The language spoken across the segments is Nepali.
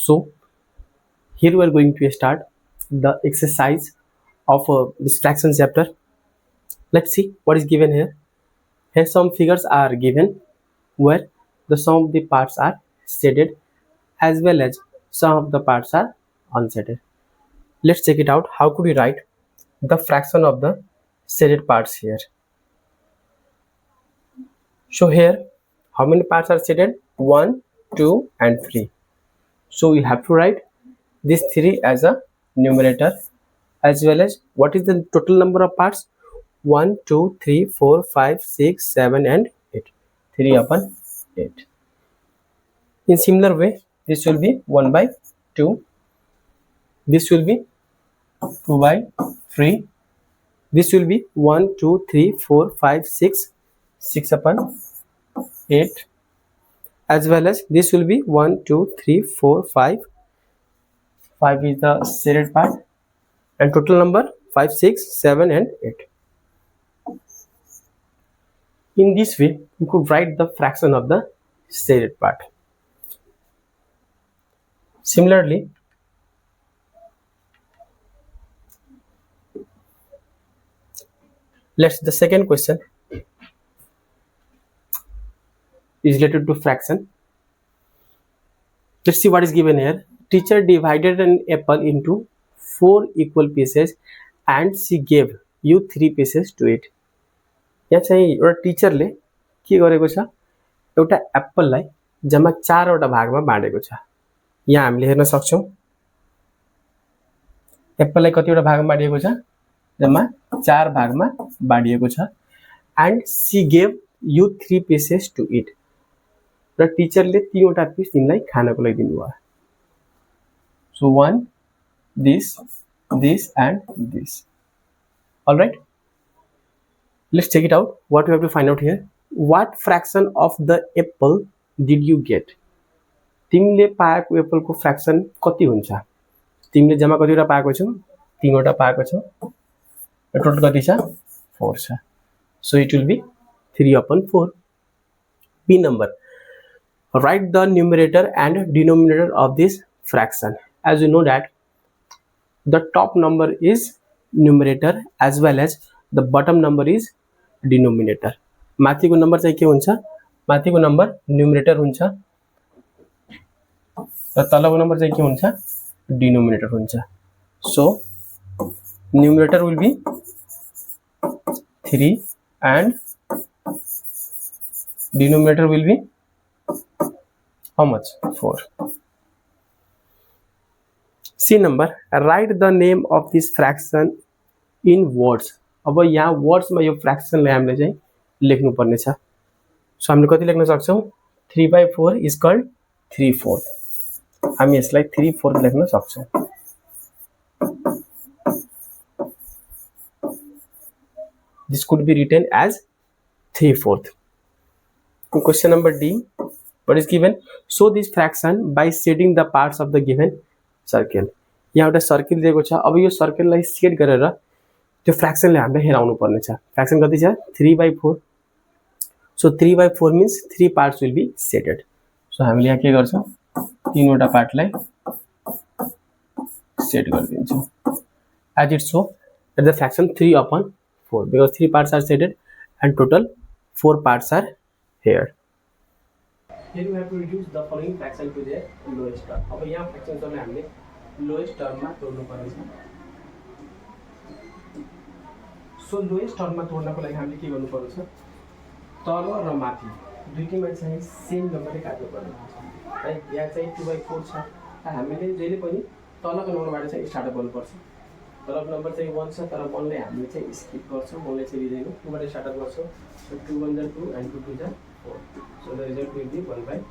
So here we are going to start the exercise of this fraction chapter. Let's see what is given here. Here some figures are given where the sum of the parts are stated as well as some of the parts are unstated. Let's check it out. How could we write the fraction of the stated parts here? So here how many parts are stated? 1, 2 and 3. So we have to write this 3 as a numerator as well as what is the total number of parts? 1, 2, 3, 4, 5, 6, 7 and 8. 3 upon 8. In similar way, this will be 1 by 2. This will be 2 by 3. This will be 1, 2, 3, 4, 5, 6. 6 upon 8. As well as this will be 1, 2, 3, 4, 5. 5 is the shaded part. And total number 5, 6, 7 and 8. In this way, you could write the fraction of the shaded part. Similarly, the second question is related to fraction. Let's see what is given here. Teacher divided an apple into 4 equal pieces and she gave you 3 pieces to eat. यहाँ चाहिँ एउटा टिचरले के गरेको छ, एउटा एप्पललाई जम्मा 4 वटा भागमा बाँडेको छ. यहाँ हामीले हेर्न सक्छौं एप्पललाई कतिवटा भागमा बाँडिएको छ, जम्मा 4 भागमा बाँडिएको छ. And she gave you 3 pieces to it. र टिचरले 3 वटा पिस तिमीलाई खानको लागि दिनुभयो. So 1 this and this. All right, let's check it out. What we have to find out here. What fraction of the apple did you get? तिमीले पाएको एप्पलको फ्र्याक्सन कति हुन्छ? तिमीले जम्मा कतिवटा पाएको छौ? 3 वटा पाएको छौ. टोटल कति छ? 4 छ. So it will be 3 upon 4. B number. Write the numerator and denominator of this fraction. As you know that the top number is numerator as well as the bottom number is denominator. माथिको नम्बर चाहिँ के हुन्छ? माथिको नम्बर न्युमरेटर हुन्छ र तलको नम्बर चाहिँ के हुन्छ? डिनोमिनेटर हुन्छ. So numerator will be 3 and denominator will be how much? 4. C number. Write the name of this fraction in words. अब यहाँ वर्ड्स में यो फ्र्याक्सनलाई हामीले चाहिँ लेख्नु पर्ने छ. सो हामीले कति लेख्न सक्छौं? 3/4 is called 3/4. हामी यसलाई 3/4 लेख्न सक्छौं. This could be written as 3/4. Question number D. What is given? Show this fraction by shading the parts of the given circle. यहाँ एउटा सर्कल दिएको छ. अब यो सर्कललाई सेड गरेर त्यो फ्र्याक्सनले हामीले हेराउनु पर्ने छ. फ्र्याक्सन कति छ? 3/4. So 3/4 means 3 parts will be shaded. So हामीले यहाँ के गर्छौं? 3 वटा पार्टलाई shed गरिदिन्छौं. As it show that the fraction 3/4 because 3 parts are shaded and total 4 parts are here. Here we have to reduce the following fraction to their lowest term. अब यहाँ फ्र्याक्सन चाहिँ हामीले लोएस्ट टर्ममा तोड्नु पर्ने छ. सो लोएस्ट टर्ममा तोड्नको लागि हामीले के गर्नु पर्छ? तल र माथि दुईटैमा चाहिँ सेम नम्बरले काट्नु पर्ने हुन्छ. है यहाँ चाहिँ 2/4 छ. हामीले जहिले पनि तलको नम्बरबाट चाहिँ स्टार्ट गर्नुपर्छ. तलको नम्बर चाहिँ 1 छ तर 1 लाई हामीले चाहिँ स्किप गर्छौं. 1 लाई चाहिँ लिदैनौं. 2 बाट स्टार्ट गर्छौं. सो 2 1 जा 2 and 2 2 जा 4. So the result will be 1/2.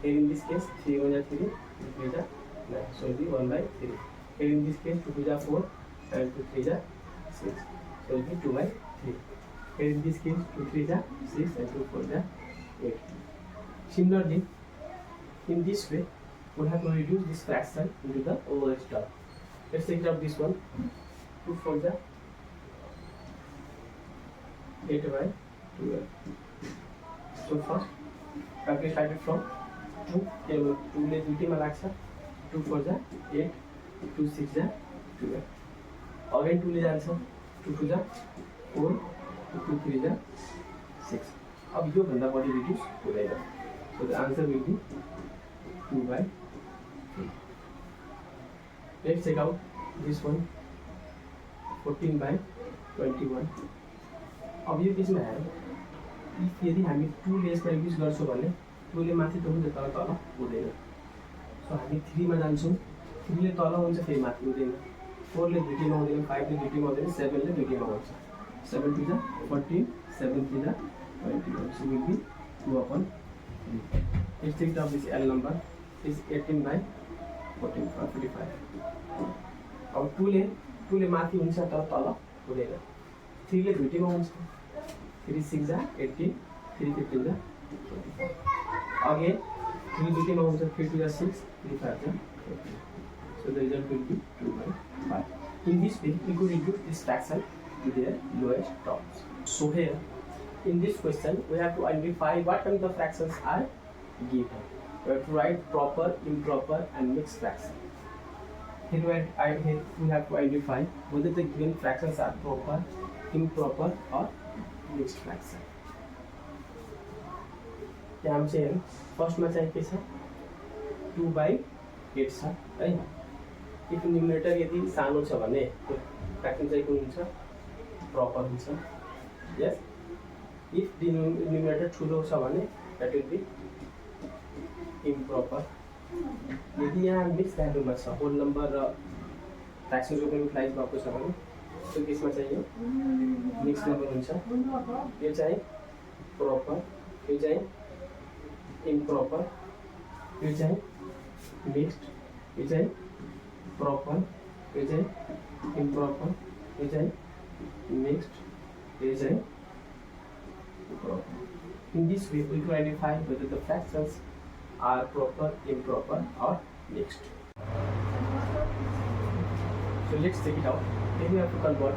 Here in this case 3 1 जा 3, 2 3 जा 9. So it will be 1/3. Here in this case 2 2 जा 4 and 2 3 जा 6. So it will be 2/3. Here in this case 2 3 जा 6 and 2 4 जा 8. Similarly, in this way we have to reduce this fraction into the lowest term. Let's take out this one. 2 4 जा 8/12. So first, calculate started from 2 केवल 2 ले दुईटैमा लाग्छ 2 4 जा 8 2 6 जा 12 अगेन 2 ले जान्छ 2 2 जा 4 2 3 जा 6 अब यो भन्दा बढी रिड्युस हुँदैन so the answer will be 2/3 let's check out this one 14/21 अब यो केसमा हेरौँ इफ यदि हामी 2 ले यसमा रिड्युस गर्छौँ भने 2 ले माथि तल तल हुँदैन सो हामी 3 मा जान्छौँ 3 ले तल हुन्छ फेरि माथि हुँदैन 4 ले दुईटैमा हुँदैन 5 ले दुईटैमा हुँदैन 7 ले दुईटैमा हुन्छ 7 2 जा 14 7 3 जा 21 so will be 2/3 let's take out this L number is 18/45 अब 2 ले माथि हुन्छ तर तल हुँदैन 3 ले दुईटैमा हुन्छ 3 6 जा 18 3 15 जा 25 अगेन 3 दुईटैमा हुन्छ 3 2 जा 6 3 5 जा 15 so the result will be 2/5 in this way we could reduce this fraction to their lowest terms so here in this question we have to identify what kind of fractions are given we have to write proper improper and mixed fraction here we have to identify whether the given fractions are proper improper or mixed fraction यहाँ चाहिँ फर्स्ट मा चाहिँ के छ 2/8 छ है इफ न्युमरेटर यदि सानो छ भने फ्र्याक्सन चाहिँ कुन हुन्छ प्रपर हुन्छ यस इफ डिनोमिनेटर ठुलो छ भने दैट विल बी इम्प्रपर यदि यहाँ मिक्स भ्यालुमा छ होल नम्बर र फ्र्याक्सनको पनि युटिलाइज भएको छ भने त्यो केसमा चाहिँ यो मिक्स नम्बर हुन्छ यो चाहिँ प्रपर यो चाहिँ इम्प्रपर यो चाहिँ मिक्स्ड यो चाहिँ प्रपर यो चाहिँ इम्प्रपर यो चाहिँ मिक्स्ड यो चाहिँ proper. In this way, we can identify whether the fractions are proper, improper, or mixed. So let's check it out. Then we have to convert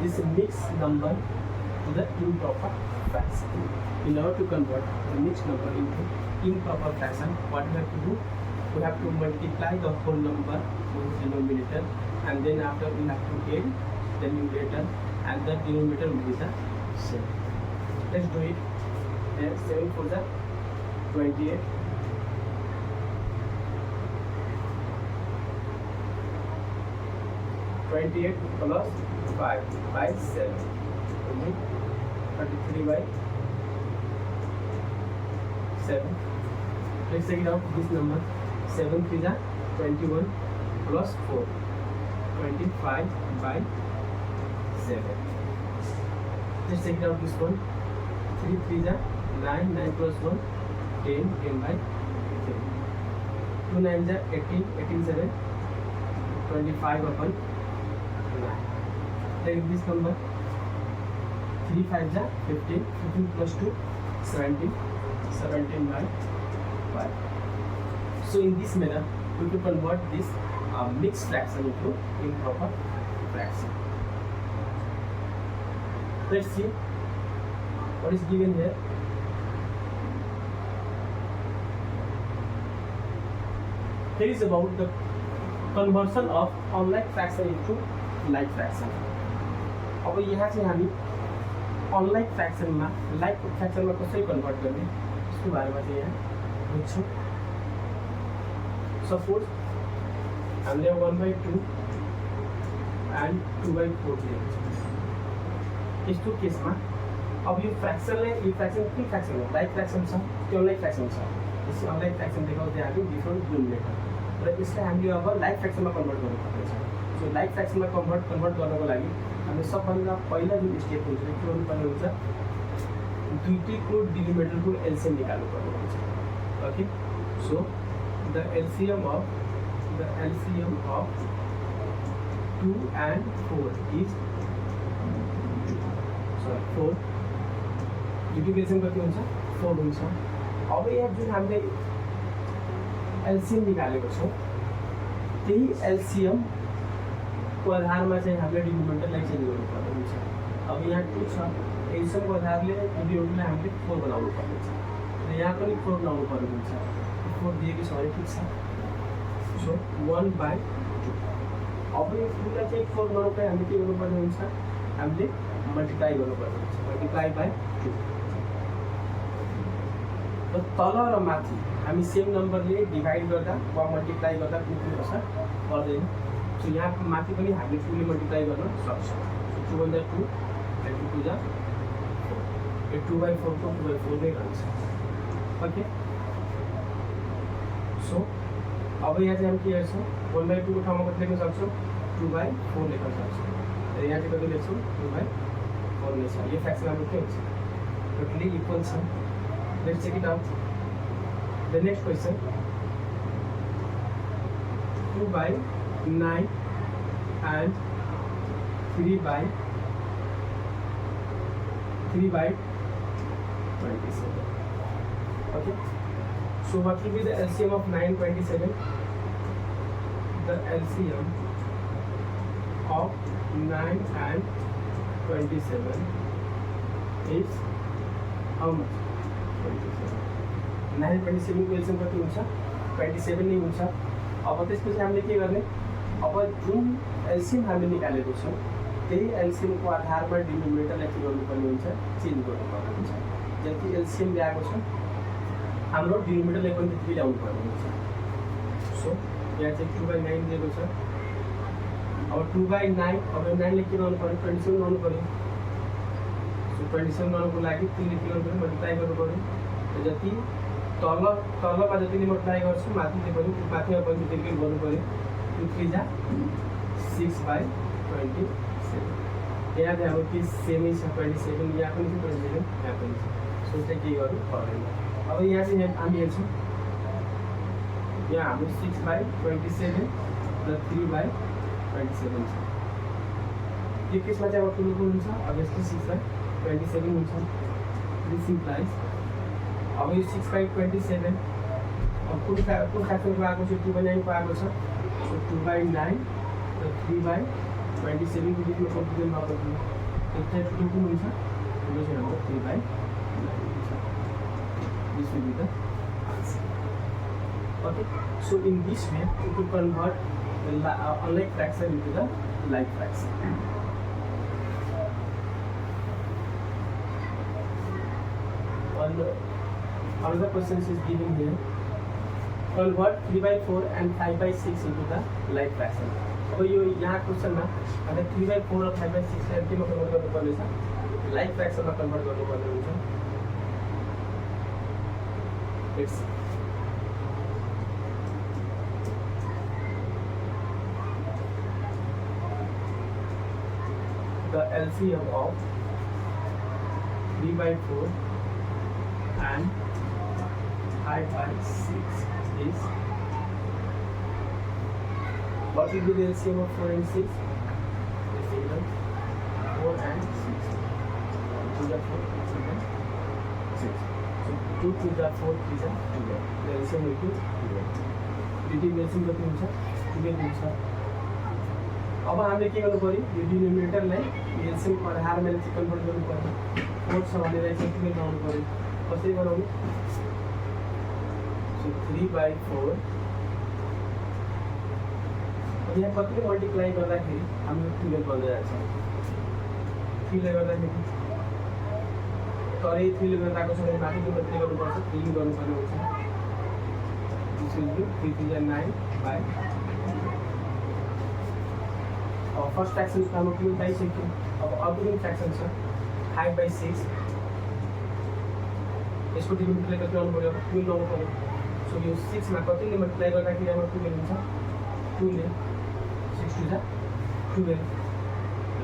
this mixed number to the improper fraction. In order to convert the mixed number into improper fraction, what we have to do? We have to multiply the whole number with the denominator, and then after we have to add the numerator, and the denominator will be the same. Let's do it. 7 4 जा 28 28 plus 5 by 7 only 33/7 let's take it out this number 7 3 जा 21 plus 4 25/7 let's take it out this one 3 3 जा 9 9 plus 1 10 10/3 2 9 जा 18 18 7 25/9 take this number 3 5 जा 15 15 plus 2 17 17/5 so in this manner we will convert this mixed fraction into improper fraction. Let's see what is given here. Here is about the conversion of unlike fraction into like fraction. अब यहाँ चाहिँ हामी unlike fraction में like fraction में कसरी convert गर्ने इसको बारे में चाहिँ यहाँ बुझ्छौँ. Suppose हामीले 1/2 and 2/4 लिएको छ. यस्तो केसमा अब यो फ्र्याक्सनले यो फ्र्याक्सन के फ्र्याक्सन हो लाइक फ्र्याक्सन छ त्यो अनलाइक फ्र्याक्सन छ यसले अनलाइक फ्र्याक्सन देखाउँदै हामी डिफरेन्ट डिनोमिनेटर र यसलाई हामीले अब लाइक फ्र्याक्सनमा कन्भर्ट गर्नुपर्छ. सो लाइक फ्र्याक्सनमा कन्भर्ट गर्नको लागि हामीले सबभन्दा पहिला जुन स्टेप हुन्छ के गर्नुपर्ने हुन्छ दुईटैको डिनोमिनेटरको एलसीएम निकाल्नुपर्ने हुन्छ. Okay so the LCM of 2 and 4 is 4 multiplication कति हुन्छ 4 हुन्छ. अब यहाँ जुन हामीले एलसीएम निकालेको छौँ त्यही एलसीएम को आधारमा चाहिँ हामीले डिनोमिनेटरलाई चेन्ज गर्नुपर्ने हुन्छ. अब यहाँ 2 छ एलसीएम को आधारले डिनोमिनेटरलाई हामीले 4 बनाउनु पर्ने छ र यहाँ पनि 4 बनाउनु पर्ने हुन्छ. 4 दिएको छ भने ठिक छ। सो 1/2। अब यो 2 लाई चाहिँ 4 बनाउनलाई हामीले के गर्नुपर्ने हुन्छ, हामीले मल्टिप्लाई गर्नुपर्ने हुन्छ, मल्टिप्लाई बाई 2। र तल र माथि हामी सेम नम्बरले डिभाइड गर्दा वा मल्टिप्लाई गर्दा कुनै असर पर्दैन। सो यहाँ माथि पनि हामीले 2 ले मल्टिप्लाई गर्न सक्छौँ। 2 भन्दा 2 and 2 जा 4, यो 2/4 को 2/4 नै रहन्छ। ओके, सो अब यहाँ चाहिँ हामी के गर्छौँ, 1/2 को ठाउँमा कति लेख्न सक्छौँ, 2/4 लेख्न सक्छौँ। र यहाँ चाहिँ कति लेख्छौँ, 2/4 नै छ। यो फ्र्याक्सन हाम्रो के हुन्छ, टोटली इक्वल छ। Let's check it out. The next question, 2/9 and 3/27. Okay, so what will be the LCM of 9 and 27? The LCM of 9 and 27 is how much? 27. 9 and 27 को LCM कति हुन्छ, 27 नै हुन्छ। अब त्यसपछि हामीले के गर्ने, अब जुन एलसीएम हामीले निकालेको छौँ त्यही एलसीएम को आधारमा डिनोमिनेटरलाई के गर्नुपर्ने हुन्छ, चेन्ज गर्नुपर्ने हुन्छ। जति एलसीएम ल्याएको छ हाम्रो डिनोमिनेटरलाई पनि त्यति ल्याउनु पर्ने हुन्छ। सो यहाँ चाहिँ 2/9 दिएको छ। अब 2/9, अब 9 ले के गर्नु पर्यो, 27 गर्नु पर्यो। सो 27 गर्नुको लागि 3 ले के गर्नु पर्यो, मल्टिप्लाई गर्नु पर्यो। जति तलमा जतिले मल्टिप्लाई गर्छु माथिले पनि माथिमा पनि त्यतिकै गर्नु पर्यो। 2 3 जा 6/27। यहाँ चाहिँ हाम्रो के सेमै छ, 27, यहाँ पनि छ 27, यहाँ पनि छ। सो चाहिँ के गर्नु पर्दैन। अब यहाँ चाहिँ हामी हेर्छौँ, यहाँ हाम्रो 6/27 र 3/27 छ। यो केसमा चाहिँ अब ठुलो हुन्छ, अभियसली 6/27 हुन्छ। दिस इम्प्लाइज अब यो 6/27 अब कुन फ्र्याक्सनको आएको छ, 2/9 को आएको छ। सो 2/9 र 3/27 को बिचमा कम्प्लिकेसन नगर्नु, एउटा ठुलो कुन हुन्छ, ठुलो चाहिँ हाम्रो 3/9 हुन्छ। This will be the answer. Okay, so in this way to convert unlike fraction into the like fraction. Another question is given here. Convert 3/4 and 5/6 into the like fraction. अब यो यहाँ क्वेसनमा हामीले 3/4 र 5/6 लाई केमा कन्भर्ट गर्नुपर्ने छ, लाइक फ्र्याक्सनमा कन्भर्ट गर्नुपर्ने हुन्छ। Let's see. The LCM of 3/4 and 5/6 is, what will be the LCM of 4 and 6? Let's say 4 and 6. 2 to 4, 6. So 2 to 4, 3 to 2. The LCM will be 2. DT LCM कति हुन्छ, 2 हुन्छ। अब हामीले के गर्नु पर्यो, यो डिनोमिनेटरलाई एलसीएम को आधारमा चाहिँ कन्भर्ट गर्नु पर्यो। 4 छ भनेर चाहिँ के बनाउनु पर्यो, कसरी बनाउनु। सो 3/4 अब यहाँ कतिले मल्टिप्लाई गर्दाखेरि हाम्रो 2 ले बन्दै जान्छ। 3 ले गर्दाखेरि तरै 3 ले गर्दाको छ भने माथि कतिले गर्नुपर्छ, 3 गर्नुपर्ने हुन्छ। This will be 3 3 9 by. अब फर्स्ट फ्र्याक्सन हाम्रो के पाइसक्यो। अब अर्को फ्र्याक्सन छ 5/6। यसको डिनोमिनेटरलाई कति ल्याउनु पर्यो, 2 ल्याउनु पर्यो। सो यो 6 मा कतिले मल्टिप्लाई गर्दाखेरि हाम्रो 2 हुन्छ, 2 ले 6 2 जा 12।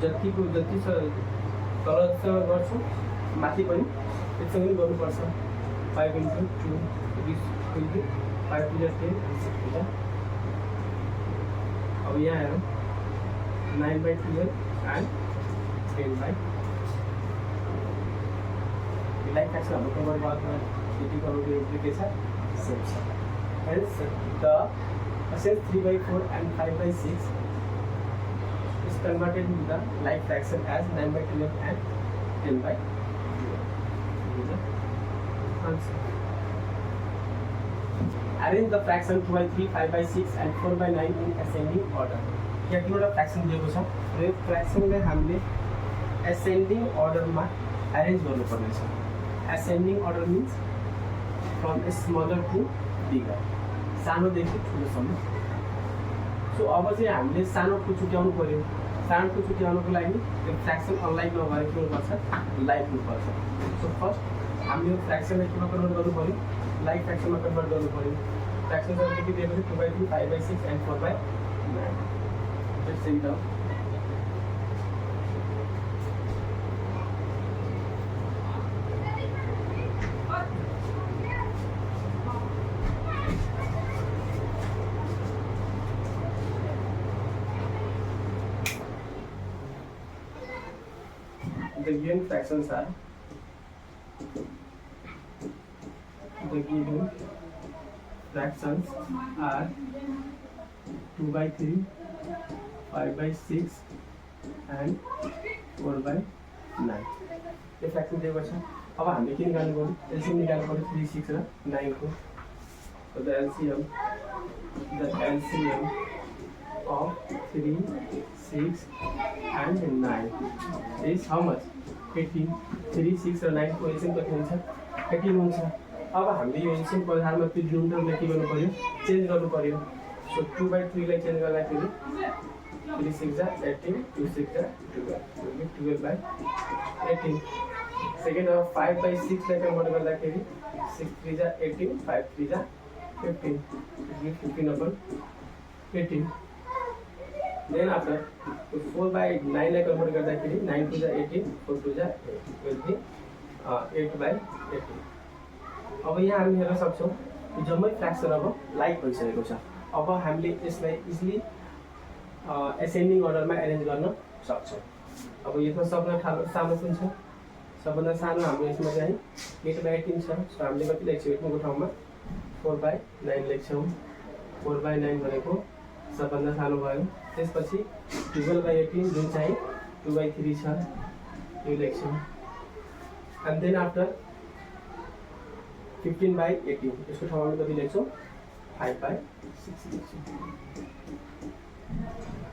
जतिको जति छ तलसँग गर्छौँ माथि पनि एकसँगै गर्नुपर्छ। 5 × 2 दिस विल बी 5 2 जा 10 and 6 2 जा। अब यहाँ हेरौँ 9/12 and 10/12। लाइक फ्र्याक्सन हाम्रो कन्भर्ट गर्दा यति गर्नुको इम्प्लिकेसन सेम छ। Hence the since 3/4 and 5/6 is converted into the like fraction as 9/12 and 10/12. Answer. Arrange the fraction 2 by 3, 5 by 6 and 4 by 9 in ascending order. यहाँ तीनवटा फ्र्याक्सन दिएको छ र यो फ्र्याक्सनलाई हामीले ascending order मा arrange गर्नुपर्ने छ. Ascending order means from smaller to bigger. सानोदेखि ठुलोसम्म. सो अब चाहिँ हामीले सानोको छुट्याउनु पर्यो. सानोको छुट्याउनुको लागि यो फ्र्याक्सन अनलाइक नभएर के हुनुपर्छ, लाइक हुनुपर्छ. सो फर्स्ट हामीले यो फ्र्याक्सनलाई केमा कन्भर्ट गर्नु पर्यो, लाइक फ्र्याक्सनमा कन्भर्ट गर्नु पर्यो. फ्र्याक्सन चाहिँ के दिएको छ 2 by 3, 5 by 6 and 4 by 9. Let's see it out. The given fractions are the given fractions are 2 by 3, 5 by 6 and 4 by 9. ये फ्रैक्शन दिएको छ. अब हामीले के निकाल्नु पर्यो, एलसीएम निकाल्नु पर्यो 3, 6 र 9 को. So the LCM of 3, 6 and 9 is how much? 18. 3, 6 र 9 को एलसीएम कति हुन्छ? 18 हुन्छ. अब हामीले यो एलसीएम को आधारमा त्यो डिनोमिनेटरलाई के गर्नु पर्यो, चेन्ज गर्नु पर्यो. सो 2 by 3 लाई चेन्ज गर्दाखेरि 3 6 जा 18, 2 6 जा 12, 12 by 18. सेकेन्ड अब 5 by 6 लाई कन्भर्ट गर्दाखेरि 6 3 जा 18, 5 3 जा 15, 15 upon 18. Then after 4 by 9 लाई कन्भर्ट गर्दाखेरि 9 2 जा 18, 4 2 जा 8 will be 8 by 18. अब यहाँ हामी हेर्न सक्छौँ कि जम्मै फ्र्याक्सन अब लाइक भइसकेको छ. अब हामीले यसलाई इजिली एसेन्डिङ अर्डरमा एरेन्ज गर्न सक्छौँ. अब यसमा सबभन्दा सानो कुन छ? सबभन्दा सानो हाम्रो यसमा चाहिँ 8 by 18 छ. सो हामीले कति लेख्छौँ 8 को ठाउँमा 4 by 9 लेख्छौँ. 4 by 9 भनेको सबभन्दा सानो भयो. त्यसपछि 12 by 18 जुन चाहिँ 2 by 3 छ यो लेख्छौँ. एन्ड देन आफ्टर 15 by 18 यसको ठाउँमा हामी कति लेख्छौँ 5 by 6 लेख्छौँ.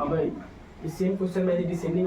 अब सेम क्वेसनमा यदि डिसेन्डिङ